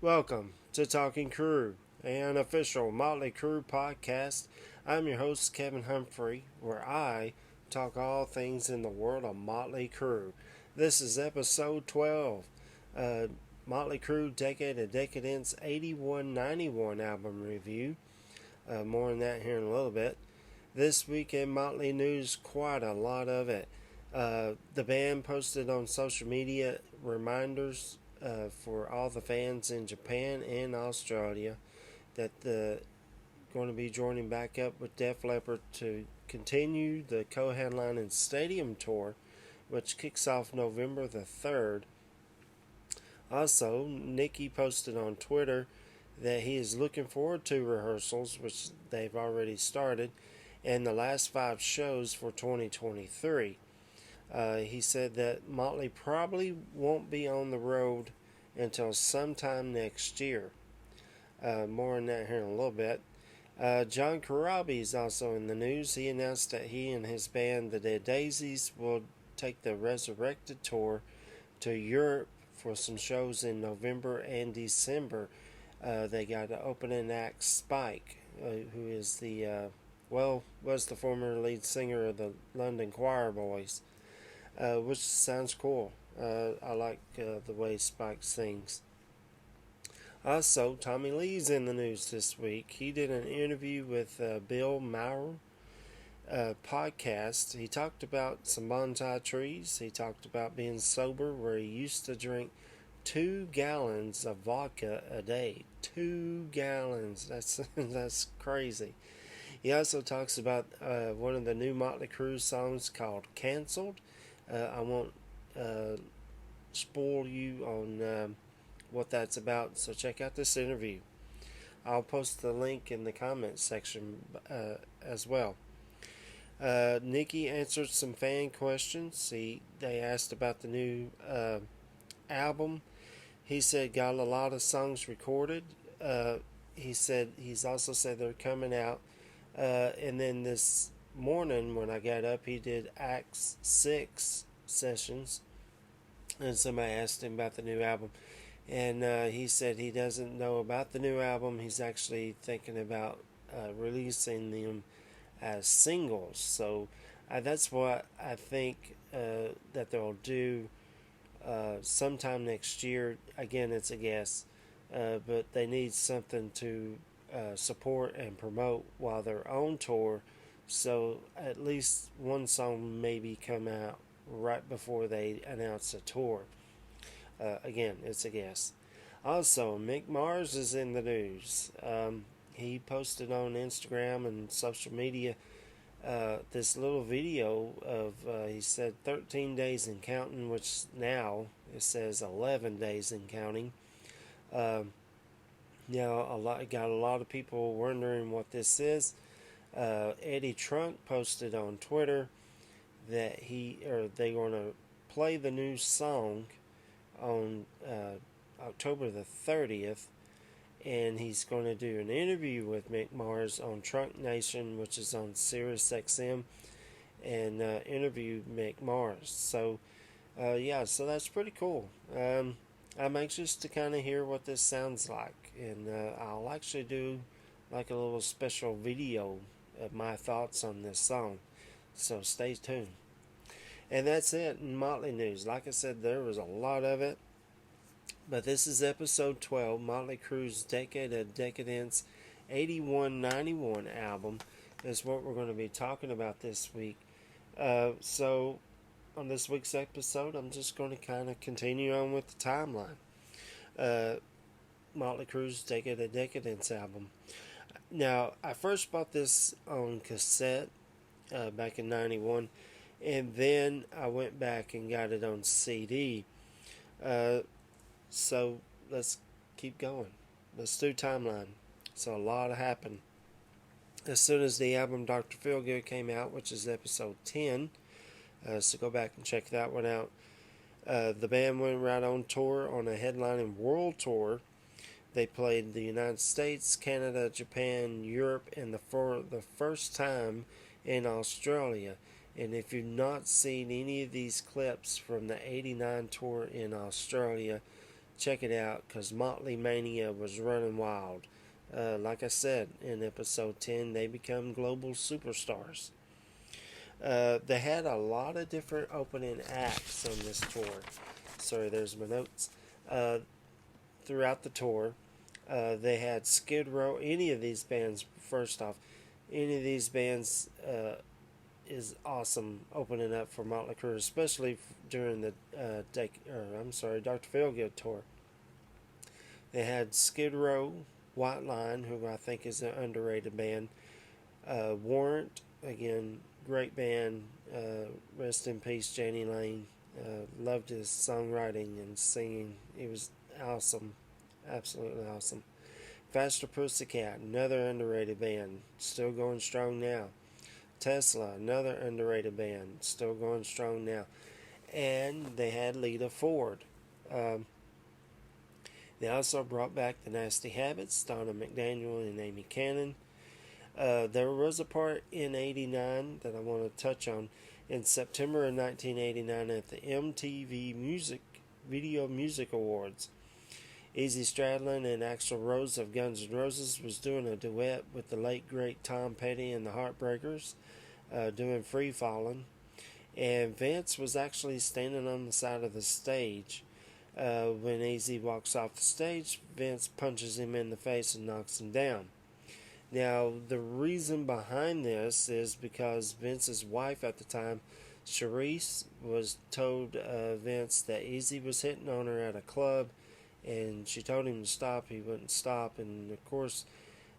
Welcome to Talking Crue, an official Motley Crue podcast. I'm your host, Kevin Humphrey, where I talk all things in the world of Motley Crue. This is episode 12, uh, Motley Crue Decade of Decadence 81-91 album review. More on that here in a little bit. This week in Motley news, quite a lot of it. The band posted on social media reminders for all the fans in Japan and Australia that the going to be joining back up with Def Leppard to continue the co-headlining stadium tour, which kicks off November the 3rd. Also, Nicky posted on Twitter that he is looking forward to rehearsals, which they've already started, and the last 5 shows for 2023. He said that Motley probably won't be on the road until sometime next year. More on that here in a little bit. John Corabi is also in the news. He announced that he and his band, the Dead Daisies, will take the Resurrected Tour to Europe for some shows in November and December. They got the opening act Spike, who is was the former lead singer of the London Choir Boys, which sounds cool. I like the way Spike sings. Also, Tommy Lee's in the news this week. He did an interview with Bill Maher podcast. He talked about some bonsai trees. He talked about being sober, where he used to drink 2 gallons of vodka a day. 2 gallons. That's crazy. He also talks about one of the new Motley Crue songs called "Cancelled." I won't spoil you on what that's about, so check out this interview. I'll post the link in the comments section as well. Nikki answered some fan questions. They asked about the new album. He said got a lot of songs recorded. He's also said they're coming out. And then this morning when I got up, he did Acts 6 sessions, and somebody asked him about the new album, and he said he doesn't know about the new album. He's actually thinking about releasing them as singles. So that's what I think that they'll do sometime next year. Again, it's a guess, but they need something to support and promote while they're on tour. So at least one song maybe come out right before they announce a tour. Again, it's a guess. Also, Mick Mars is in the news. He posted on Instagram and social media this little video of, he said, 13 days and counting, which now it says 11 days and counting. Got a lot of people wondering what this is. Eddie Trunk posted on Twitter that they're going to play the new song on October the 30th, and he's going to do an interview with Mick Mars on Trunk Nation, which is on Sirius XM, and interview Mick Mars. So so that's pretty cool. I'm anxious to kind of hear what this sounds like, and I'll actually do like a little special video of my thoughts on this song. So stay tuned. And that's it in Motley news. Like I said, there was a lot of it, but this is episode 12, Motley Crue's Decade of Decadence 81-91 album is what we're going to be talking about this week. So on this week's episode, I'm just going to kind of continue on with the timeline. Motley Crue's Decade of Decadence album. Now, I first bought this on cassette back in 91, and then I went back and got it on CD. So let's keep going. Let's do timeline. So a lot happened. As soon as the album Dr. Feelgood came out, which is episode 10, so go back and check that one out. The band went right on tour on a headlining world tour. They played the United States, Canada, Japan, Europe, and for the first time in Australia. And if you've not seen any of these clips from the 89 tour in Australia, check it out because Motley Mania was running wild. Like I said in episode 10, they become global superstars. They had a lot of different opening acts on this tour. Sorry, there's my notes. Throughout the tour, they had Skid Row. Any of these bands, first off, any of these bands is awesome opening up for Motley Crue, especially during the Dr. Feelgood tour. They had Skid Row, White Line, who I think is an underrated band. Warrant, again, great band. Rest in peace, Janie Lane. Loved his songwriting and singing. He was awesome, absolutely awesome. Faster Pussycat, another underrated band, still going strong now. Tesla, another underrated band, still going strong now. And they had Lita Ford. They also brought back the Nasty Habits, Donna McDaniel and Amy Cannon. There was a part in '89 that I want to touch on. In September of 1989 at the MTV Video Music Awards, Izzy Stradlin and Axl Rose of Guns N' Roses was doing a duet with the late great Tom Petty and the Heartbreakers, doing Free Fallin'. And Vince was actually standing on the side of the stage. When Izzy walks off the stage, Vince punches him in the face and knocks him down. Now, the reason behind this is because Vince's wife at the time, Charisse, was told Vince that Izzy was hitting on her at a club, and she told him to stop. He wouldn't stop, and of course,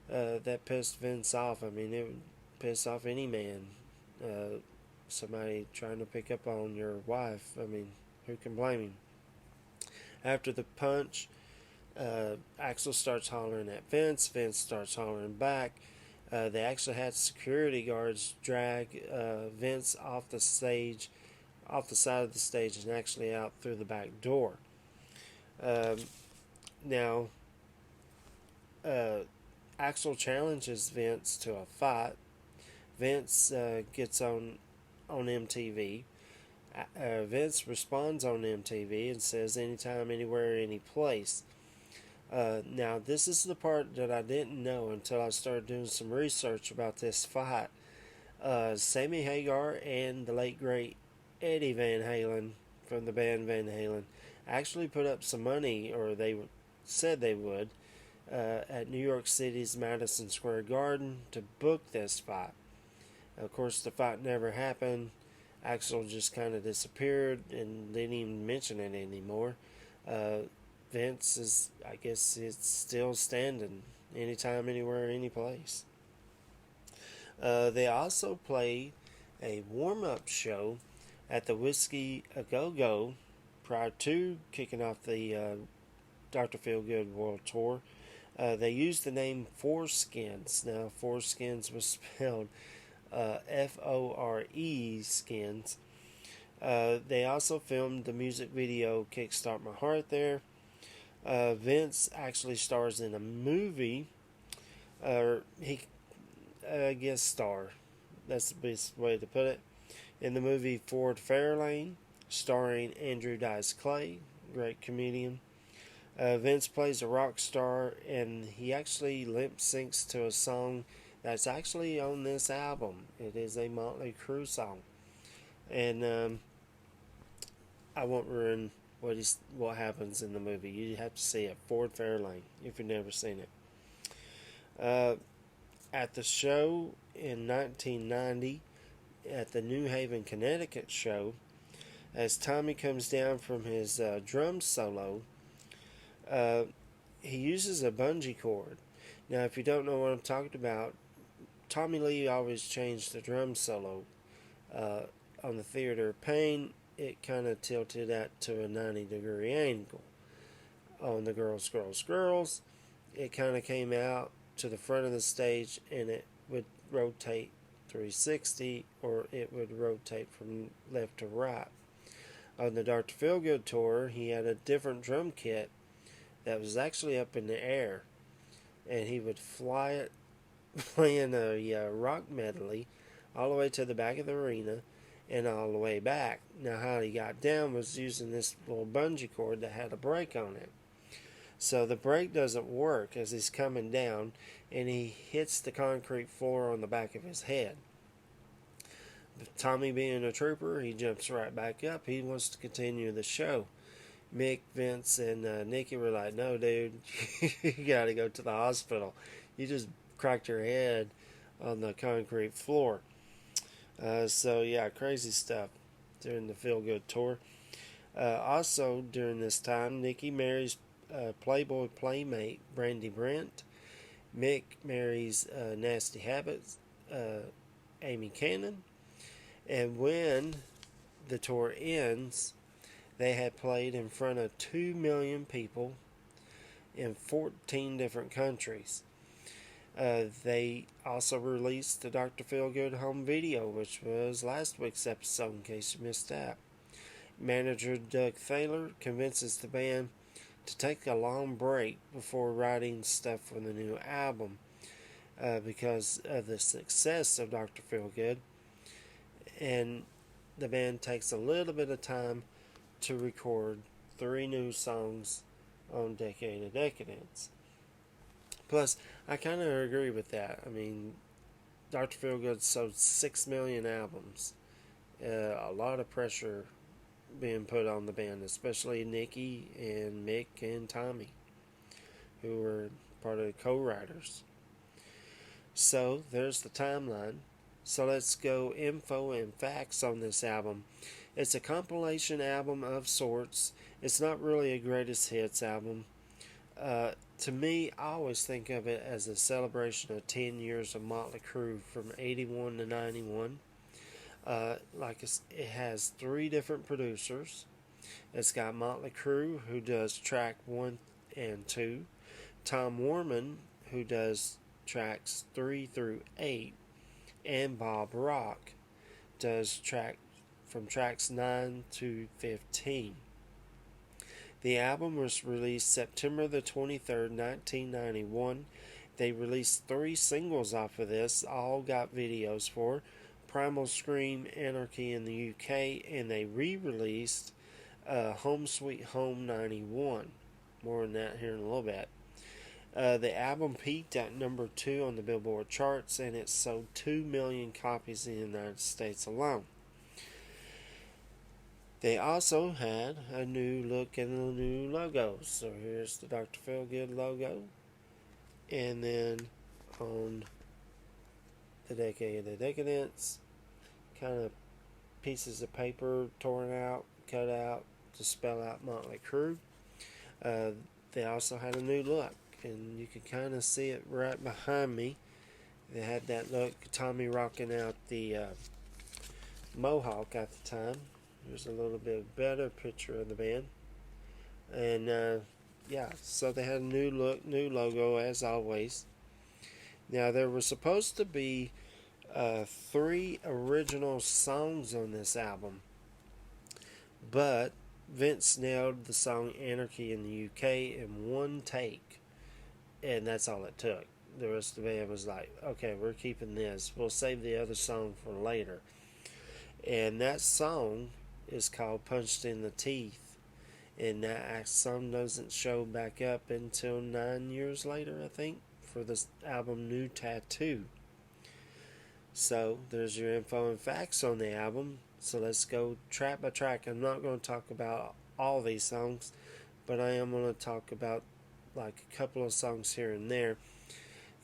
that pissed Vince off. I mean, it would piss off any man. Somebody trying to pick up on your wife. I mean, who can blame him? After the punch, Axl starts hollering at Vince. Vince starts hollering back. They actually had security guards drag Vince off the stage, off the side of the stage, and actually out through the back door. Now, Axl challenges Vince to a fight. Vince gets on MTV. Vince responds on MTV and says anytime, anywhere, any place. Now, this is the part that I didn't know until I started doing some research about this fight. Sammy Hagar and the late great Eddie Van Halen from the band Van Halen actually put up some money, or they said they would, at New York City's Madison Square Garden to book this fight. Of course, the fight never happened. Axl just kind of disappeared and didn't even mention it anymore. Vince is, I guess, it's still standing anytime, anywhere, any place. They also played a warm-up show at the Whiskey A Go Go prior to kicking off the Dr. Feelgood World Tour. They used the name Foreskins. Now, Foreskins was spelled F-O-R-E Skins. They also filmed the music video Kickstart My Heart there. Vince actually stars in a movie. He guest star. That's the best way to put it. In the movie Ford Fairlane, starring Andrew Dice Clay, great comedian. Vince plays a rock star, and he actually lip syncs to a song that's actually on this album. It is a Motley Crue song, and I won't ruin what happens in the movie. You have to see it. Ford Fairlane, if you've never seen it. At the show in 1990, at the New Haven, Connecticut show, as Tommy comes down from his drum solo, he uses a bungee cord. Now, if you don't know what I'm talking about, Tommy Lee always changed the drum solo. On the Theater of Pain, it kind of tilted that to a 90-degree angle. On the Girls, Girls, Girls, it kind of came out to the front of the stage, and it would rotate 360, or it would rotate from left to right. On the Dr. Feelgood tour, he had a different drum kit that was actually up in the air, and he would fly it playing a rock medley all the way to the back of the arena and all the way back. Now, how he got down was using this little bungee cord that had a brake on it. So the brake doesn't work as he's coming down, and he hits the concrete floor on the back of his head. Tommy, being a trooper, he jumps right back up. He wants to continue the show. Mick, Vince, and Nikki were like, "No, dude, you got to go to the hospital. You just cracked your head on the concrete floor." So yeah, crazy stuff during the Feel Good tour. Also during this time, Nikki marries Playboy playmate Brandy Brent. Mick marries Nasty Habits Amy Cannon. And when the tour ends, they had played in front of 2 million people in 14 different countries. They also released the Dr. Feelgood home video, which was last week's episode in case you missed that. Manager Doug Thaler convinces the band to take a long break before writing stuff for the new album because of the success of Dr. Feelgood. And the band takes a little bit of time to record 3 new songs on Decade of Decadence. Plus, I kind of agree with that. I mean, Dr. Feelgood sold 6 million albums. A lot of pressure being put on the band, especially Nikki and Mick and Tommy, who were part of the co-writers. So, there's the timeline. So let's go info and facts on this album. It's a compilation album of sorts. It's not really a greatest hits album. To me, I always think of it as a celebration of 10 years of Motley Crue from 81 to 91. It has 3 different producers. It's got Motley Crue, who does track 1 and 2. Tom Warman, who does tracks 3 through 8. And Bob Rock does tracks 9 to 15. The album was released September the 23rd, 1991. They released 3 singles off of this, all got videos for. Primal Scream, Anarchy in the UK, and they re-released Home Sweet Home 91. More on that here in a little bit. The album peaked at number 2 on the Billboard charts, and it sold 2 million copies in the United States alone. They also had a new look and a new logo. So here's the Dr. Feelgood logo. And then on the Decade of Decadence, kind of pieces of paper torn out, cut out to spell out Motley Crue. They also had a new look, and you can kind of see it right behind me. They had that look, Tommy rocking out the mohawk at the time. There's a little bit better picture of the band. And so they had a new look, new logo as always. Now there were supposed to be 3 original songs on this album, but Vince nailed the song Anarchy in the UK in 1 take, and that's all it took. The rest of the band was like, okay, we're keeping this. We'll save the other song for later. And that song is called Punched in the Teeth. And that song doesn't show back up until 9 years later, I think, for this album New Tattoo. So, there's your info and facts on the album. So let's go track by track. I'm not going to talk about all these songs, but I am going to talk about like a couple of songs here and there.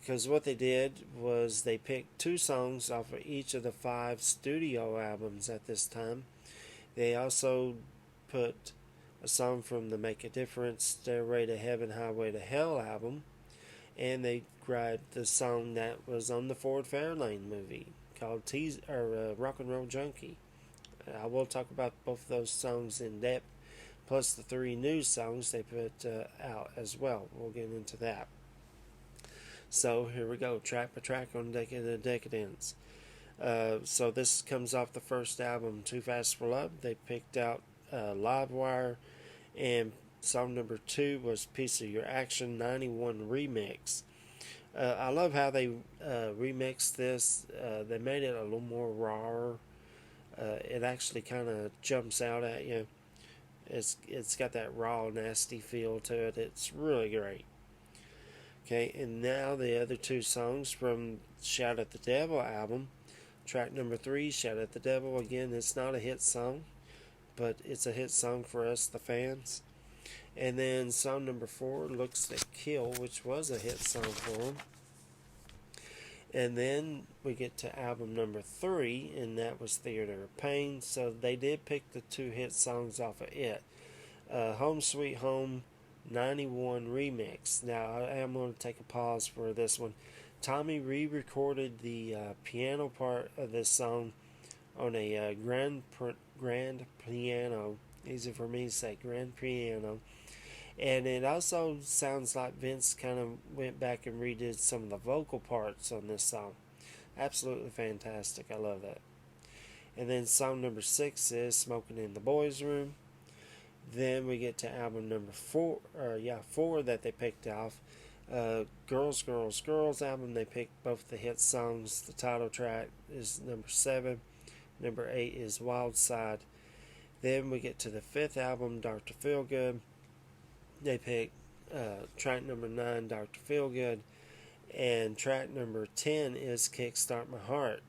Because what they did was they picked 2 songs off of each of the 5 studio albums at this time. They also put a song from the Make a Difference, Stairway to Heaven, Highway to Hell album. And they grabbed the song that was on the Ford Fairlane movie called Rock and Roll Junkie. I will talk about both of those songs in depth, plus the 3 new songs they put out as well. We'll get into that. So here we go, track by track on Decadence. So this comes off the first album, Too Fast for Love. They picked out Livewire, and song number 2 was Piece of Your Action 91 Remix. I love how they remixed this. They made it a little more raw. It actually kind of jumps out at you. It's got that raw, nasty feel to it. It's really great. Okay, and now the other two songs from Shout at the Devil album. Track number 3, Shout at the Devil. Again, it's not a hit song, but it's a hit song for us, the fans. And then song number 4, Looks That Kill, which was a hit song for them. And then we get to album number 3, and that was Theater of Pain. So they did pick the 2 hit songs off of it. Home Sweet Home 91 remix. Now, I am going to take a pause for this one. Tommy re-recorded the piano part of this song on a grand piano. Easy for me to say, grand piano. And it also sounds like Vince kind of went back and redid some of the vocal parts on this song. Absolutely fantastic. I love that. And then song number 6 is Smoking in the Boys' Room. Then we get to album number 4 that they picked off. Girls, Girls, Girls album. They picked both the hit songs. The title track is number 7. Number 8 is Wild Side. Then we get to the 5th album, Dr. Feelgood. They picked track number 9, Dr. Feelgood. And track number 10 is Kickstart My Heart.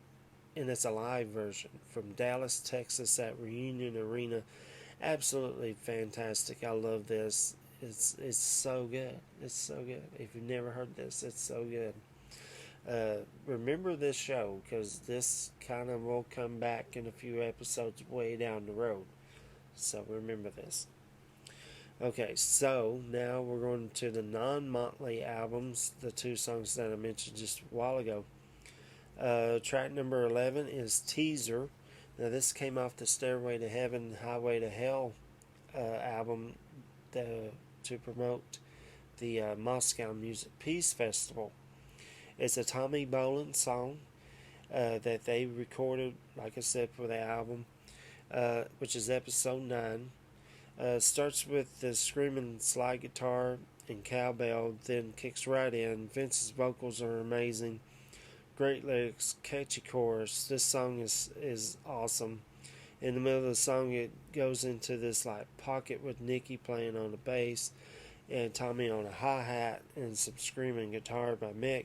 And it's a live version from Dallas, Texas at Reunion Arena. Absolutely fantastic. I love this. It's so good. It's so good. If you've never heard this, it's so good. Remember this show, because this kind of will come back in a few episodes way down the road. So remember this. Okay, so now we're going to the non-Motley albums, the 2 songs that I mentioned just a while ago. Track number 11 is Teaser. Now this came off the Stairway to Heaven, Highway to Hell album to promote the Moscow Music Peace Festival. It's a Tommy Bolin song that they recorded, like I said, for the album, which is episode 9. Starts with the screaming slide guitar and cowbell, then kicks right in. Vince's vocals are amazing. Great lyrics, catchy chorus. This song is awesome. In the middle of the song, it goes into this like pocket with Nicky playing on the bass and Tommy on a hi-hat and some screaming guitar by Mick.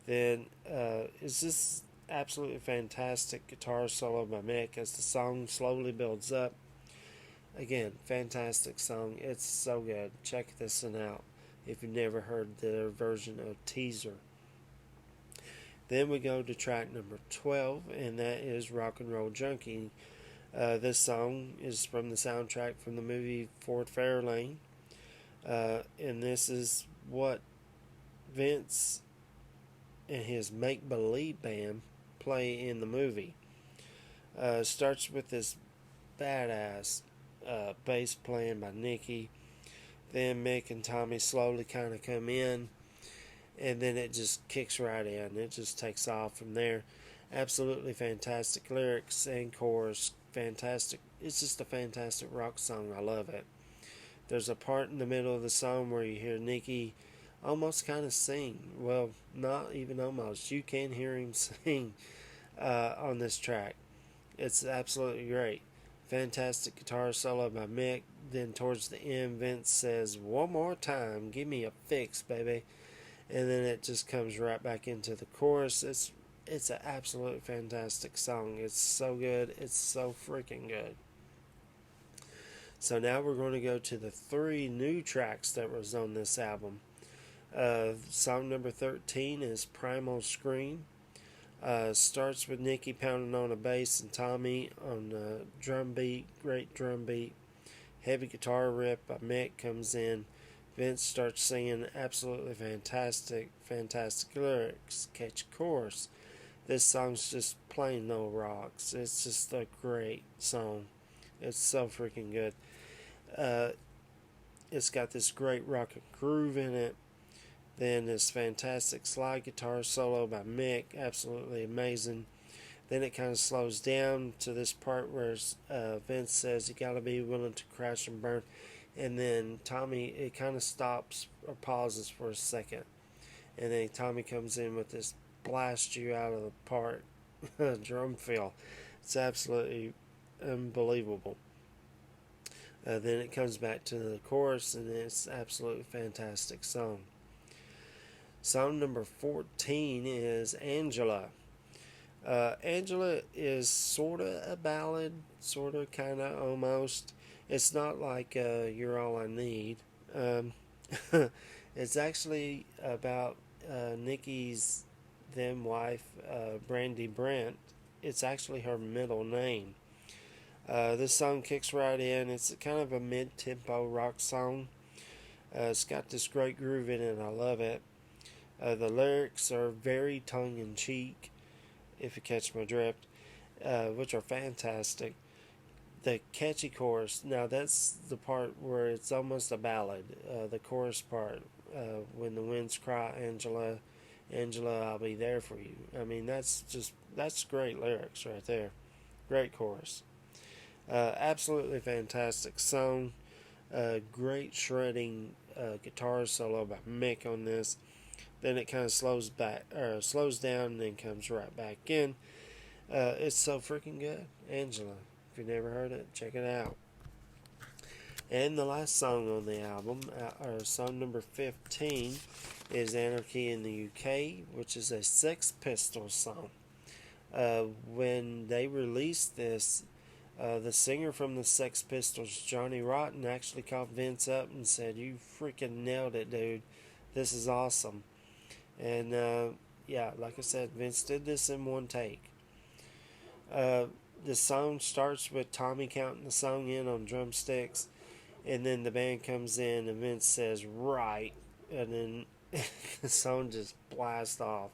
Then it's just absolutely fantastic guitar solo by Mick as the song slowly builds up. Again, fantastic song. It's so good. Check this one out if you've never heard their version of Teaser. Then we go to track number 12, and that is Rock and Roll Junkie. This song is from the soundtrack from the movie Fort Fairlane. And this is what Vince and his make-believe band play in the movie. Starts with this badass bass playing by Nicky. Then Mick and Tommy slowly kind of come in, and then it just kicks right in. It just takes off from there. Absolutely fantastic lyrics and chorus. Fantastic. It's just a fantastic rock song. I love it. There's a part in the middle of the song where you hear Nicky almost kind of sing. Well, not even almost. You can hear him sing on this track. It's absolutely great. Fantastic guitar solo by Mick. Then towards the end, Vince says, "One more time, give me a fix, baby." And then it just comes right back into the chorus. It's an absolutely fantastic song. It's so good. It's so freaking good. So now we're going to go to the 3 new tracks that was on this album. Song number 13 is Primal Scream. Starts with Nicky pounding on a bass and Tommy on a drum beat. Great drum beat. Heavy guitar riff by Mick comes in. Vince starts singing absolutely fantastic lyrics, catchy chorus. This song's just plain old rocks. It's just a great song. It's so freaking good. It's got this great rock and groove in it. Then this fantastic slide guitar solo by Mick, absolutely amazing. Then it kind of slows down to this part where Vince says you gotta be willing to crash and burn. And then Tommy, it kind of stops or pauses for a second. And then Tommy comes in with this blast you out of the park drum fill. It's absolutely unbelievable. Then it comes back to the chorus, and it's absolutely fantastic song. Song number 14 is Angela. Angela is sort of a ballad, sort of, kind of, almost. It's not like You're All I Need. Um, it's actually about Nikki's then wife, Brandy Brent. It's actually her middle name. This song kicks right in. It's kind of a mid-tempo rock song. It's got this great groove in it. I love it. The lyrics are very tongue-in-cheek, if you catch my drift, which are fantastic. The catchy chorus, now that's the part where it's almost a ballad. The chorus part, when the winds cry, Angela, Angela, I'll be there for you. I mean, that's great lyrics right there. Great chorus. Absolutely fantastic song. Great shredding guitar solo by Mick on this. Then it kind of slows down, and then comes right back in. It's so freaking good, Angela. If you've never heard it, check it out. And the last song on the album, song number 15, is Anarchy in the UK, which is a Sex Pistols song. When they released this, the singer from the Sex Pistols, Johnny Rotten, actually called Vince up and said, "You freaking nailed it, dude. This is awesome." And yeah, like I said, Vince did this in one take. The song starts with Tommy counting the song in on drumsticks, and then the band comes in and Vince says, "Right," and then the song just blasts off.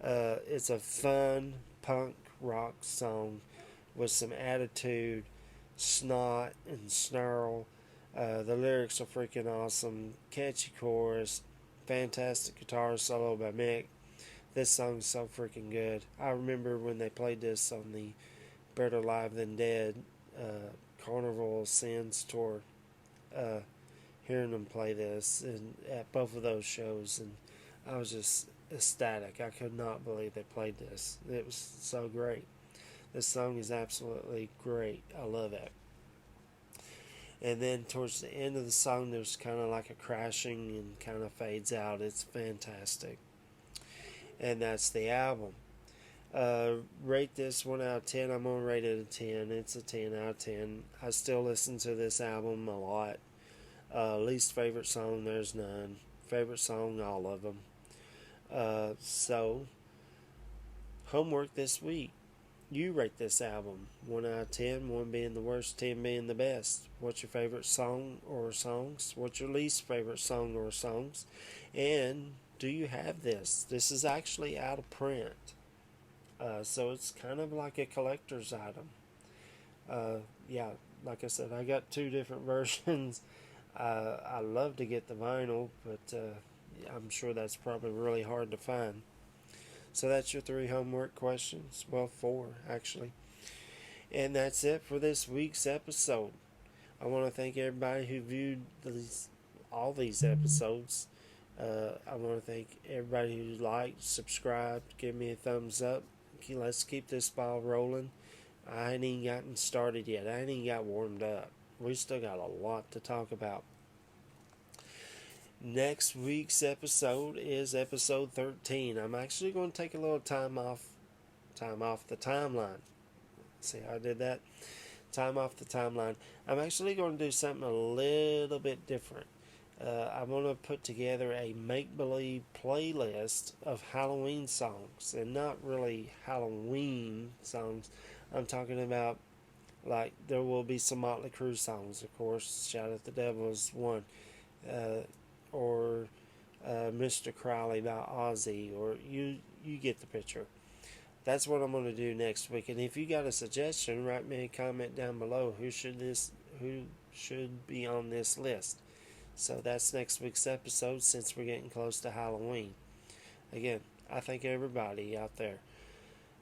It's a fun punk rock song with some attitude, snot, and snarl. The lyrics are freaking awesome. Catchy chorus. Fantastic guitar solo by Mick. This song's so freaking good. I remember when they played this on the Better Alive Than Dead Carnival of Sins tour, hearing them play this and at both of those shows, and I was just ecstatic. I could not believe they played this. It was so great. This song is absolutely great. I love it. And then towards the end of the song, there's kind of like a crashing and kind of fades out. It's fantastic. And that's the album. Rate this 1 out of 10. I'm going to rate it a 10. It's a 10 out of 10. I still listen to this album a lot. Least favorite song, there's none. Favorite song, all of them. So, homework this week. You rate this album 1 out of 10, 1 being the worst, 10 being the best. What's your favorite song or songs? What's your least favorite song or songs? And do you have this? This is actually out of print. So it's kind of like a collector's item. Yeah, like I said, I got 2 different versions. I love to get the vinyl, but I'm sure that's probably really hard to find. So that's your 3 homework questions. Well, 4, actually. And that's it for this week's episode. I want to thank everybody who viewed all these episodes. I want to thank everybody who liked, subscribed, give me a thumbs up. Okay, let's keep this ball rolling. I ain't even gotten started yet. I ain't even got warmed up. We still got a lot to talk about. Next week's episode is episode 13. I'm actually going to take a little time off the timeline. See how I did that? Time off the timeline. I'm actually going to do something a little bit different. I'm going to put together a make-believe playlist of Halloween songs, and not really Halloween songs. I'm talking about, like, there will be some Motley Crue songs, of course. Shout at the Devil is one. Or Mr. Crowley by Ozzy, or you get the picture. That's what I'm going to do next week. And if you got a suggestion, write me a comment down below. Who should be on this list? So that's next week's episode, since we're getting close to Halloween. Again, I thank everybody out there.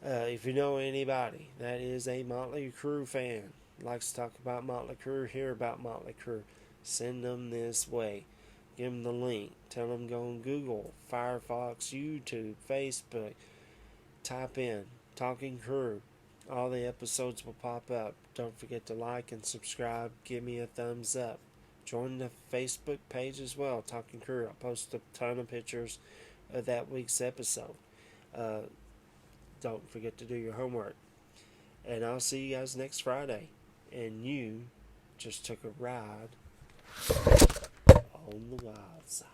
If you know anybody that is a Motley Crue fan, likes to talk about Motley Crue, hear about Motley Crue, send them this way. Give them the link. Tell them go on Google, Firefox, YouTube, Facebook. Type in Talking Crue. All the episodes will pop up. Don't forget to like and subscribe. Give me a thumbs up. Join the Facebook page as well, Talking Crue. I'll post a ton of pictures of that week's episode. Uh, don't forget to do your homework. And I'll see you guys next Friday. And you just took a ride on the wild side.